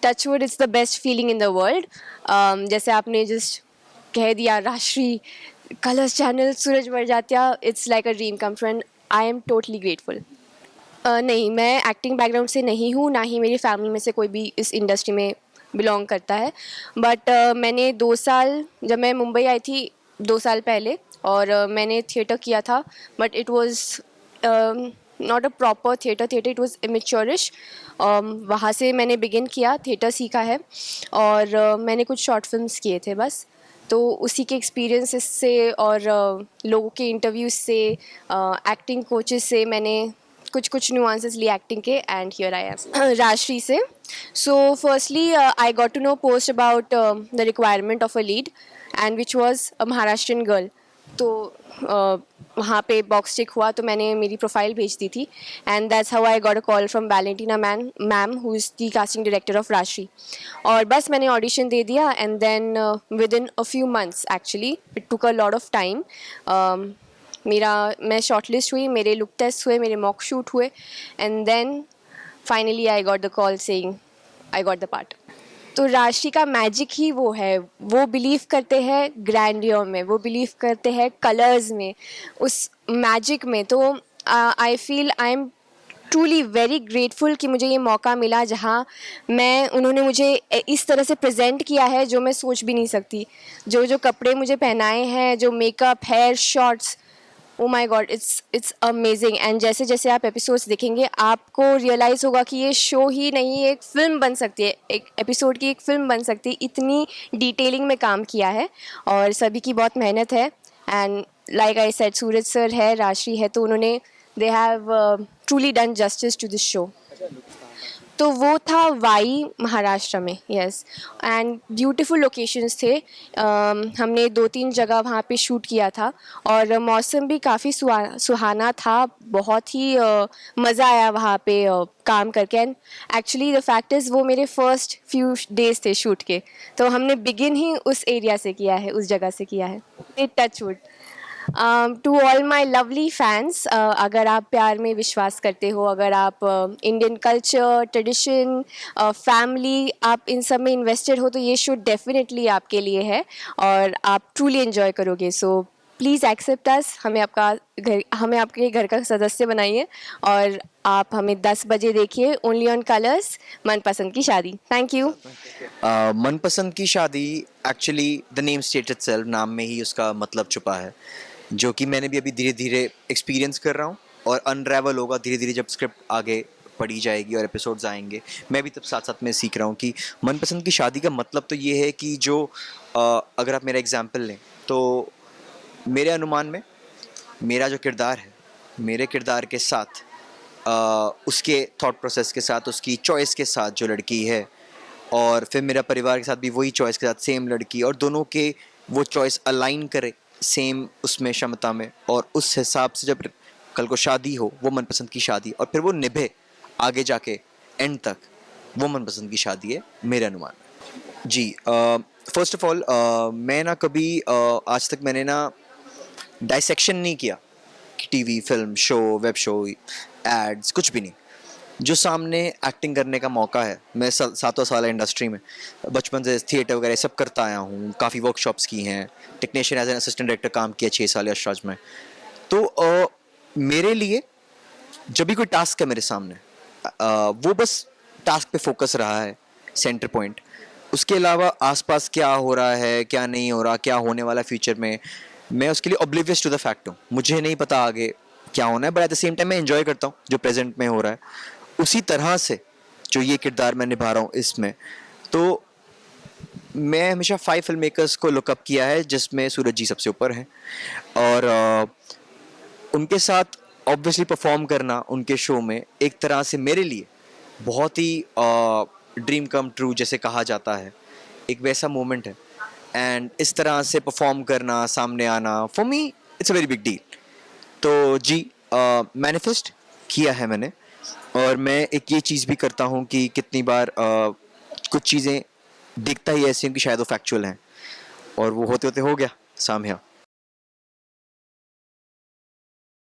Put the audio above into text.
Touchwood it's the best feeling in the world. जैसे आपने just कह दिया Rashi, Colors channel, Sooraj Barjatya, it's like a dream come true and I am totally grateful. नहीं, मैं acting background से नहीं हूँ, ना ही मेरी फैमिली में से कोई भी इस इंडस्ट्री में बिलोंग करता है. बट मैंने 2 साल, जब मैं मुंबई आई थी 2 साल पहले, और मैंने थिएटर किया था. But it was not a proper theatre, it was immaturish. वहाँ से मैंने बिगिन किया, थिएटर सीखा है, और मैंने कुछ शॉर्ट फिल्म्स किए थे बस. तो उसी के एक्सपीरियंसेस से और लोगों के इंटरव्यूज से, एक्टिंग कोचेस से मैंने कुछ नुआंसेस लिए एक्टिंग के, and here I am. Rashi से. So firstly I got to know post about the requirement of a lead, and which was a Maharashtrian girl. तो वहाँ पे बॉक्स टिक हुआ, तो मैंने मेरी प्रोफाइल भेज दी थी, and that's how I got a call from Valentina ma'am who is the casting director of Rashi. और बस मैंने ऑडिशन दे दिया, and then within a few months, actually it took a lot of time, मैं shortlist हुई, मेरे look test हुए, मेरे मॉक शूट हुए, and then finally I got the call saying I got the part. तो राशि का magic ही वो है, वो बिलीव करते हैं ग्रैंडियर में, वो बिलीव करते हैं कलर्स में, उस मैजिक में. तो I feel I am truly very grateful कि मुझे ये मौका मिला, जहाँ उन्होंने मुझे इस तरह से प्रेजेंट किया है जो मैं सोच भी नहीं सकती. जो कपड़े मुझे पहनाए हैं, जो makeup, hair, shorts, oh my God, it's amazing. And जैसे जैसे आप एपिसोड्स देखेंगे, आपको रियलाइज़ होगा कि ये शो ही नहीं, एक फ़िल्म बन सकती है, एक एपिसोड की एक फ़िल्म बन सकती है. इतनी डिटेलिंग में काम किया है, और सभी की बहुत मेहनत है. And like I said, Suraj sir है, राशि है, तो उन्होंने they have truly done justice to this show. तो वो था वाई, महाराष्ट्र में. यस. एंड ब्यूटीफुल लोकेशंस थे. हमने 2-3 जगह वहाँ पे शूट किया था, और मौसम भी काफ़ी सुहाना था. बहुत ही मज़ा आया वहाँ पे काम करके. And actually the fact is, वो मेरे फर्स्ट फ्यू डेज थे शूट के, तो हमने बिगिन ही उस एरिया से किया है, उस जगह से किया है. Touch wood. To all my lovely fans, अगर आप प्यार में विश्वास करते हो, अगर आप इंडियन कल्चर, ट्रेडिशन, फैमिली, आप इन सब में इन्वेस्टेड हो, तो ये शो डेफिनेटली आपके लिए है, और आप ट्रूली एंजॉय करोगे. सो प्लीज़ एक्सेप्ट अस, हमें आपके घर का सदस्य बनाइए, और आप हमें 10 बजे देखिए, ओनली ऑन कलर्स, मनपसंद की शादी. Thank you. मनपसंद की शादी, actually the name state itself, नाम में ही उसका मतलब छुपा है, जो कि मैंने भी अभी धीरे धीरे एक्सपीरियंस कर रहा हूँ, और अनरेवल होगा धीरे धीरे जब स्क्रिप्ट आगे पढ़ी जाएगी और एपिसोड्स आएंगे. मैं भी तब साथ साथ में सीख रहा हूँ कि मनपसंद की शादी का मतलब तो ये है कि जो अगर आप मेरा एग्जांपल लें, तो मेरे अनुमान में मेरा जो किरदार है, मेरे किरदार के साथ उसके थॉट प्रोसेस के साथ, उसकी चॉइस के साथ जो लड़की है, और फिर मेरा परिवार के साथ भी वही चॉइस के साथ सेम लड़की, और दोनों के वो चॉइस अलाइन करे सेम उसमें क्षमता में, और उस हिसाब से जब कल को शादी हो, वो मनपसंद की शादी, और फिर वो निभे आगे जाके एंड तक, वो मनपसंद की शादी है मेरे अनुमान में. जी, फर्स्ट ऑफ ऑल, मैं ना कभी आज तक मैंने ना डाइसेक्शन नहीं किया कि TV, film, show, web show, ads, कुछ भी नहीं. जो सामने एक्टिंग करने का मौका है, मैं 7 साल इंडस्ट्री में, बचपन से थिएटर वगैरह सब करता आया हूँ, काफ़ी वर्कशॉप्स की हैं, technician as an assistant director काम किया 6 साल यशराज में. तो मेरे लिए जब भी कोई टास्क है मेरे सामने, वो बस टास्क पे फोकस रहा है, सेंटर पॉइंट. उसके अलावा आसपास क्या हो रहा है, क्या नहीं हो रहा, क्या होने वाला फ्यूचर में, मैं उसके लिए ऑब्लिवियस टू द फैक्ट हूँ. मुझे नहीं पता आगे क्या होना है, but at the same time मैं एंजॉय करता हूँ जो प्रेजेंट में हो रहा है. उसी तरह से जो ये किरदार मैं निभा रहा हूँ इसमें, तो मैं हमेशा 5 फिल्म मेकर्स को लुकअप किया है, जिसमें सूरज जी सबसे ऊपर हैं, और उनके साथ ऑब्वियसली परफॉर्म करना उनके शो में एक तरह से मेरे लिए बहुत ही ड्रीम कम ट्रू जैसे कहा जाता है, एक वैसा मोमेंट है. एंड इस तरह से परफॉर्म करना, सामने आना, for me it's a very big deal. तो जी, मैनिफेस्ट किया है मैंने, और मैं एक ये चीज़ भी करता हूँ कि कितनी बार कुछ चीज़ें देखता ही ऐसी हूँ कि शायद वो फैक्चुअल हैं, और वो होते होते हो गया सामने.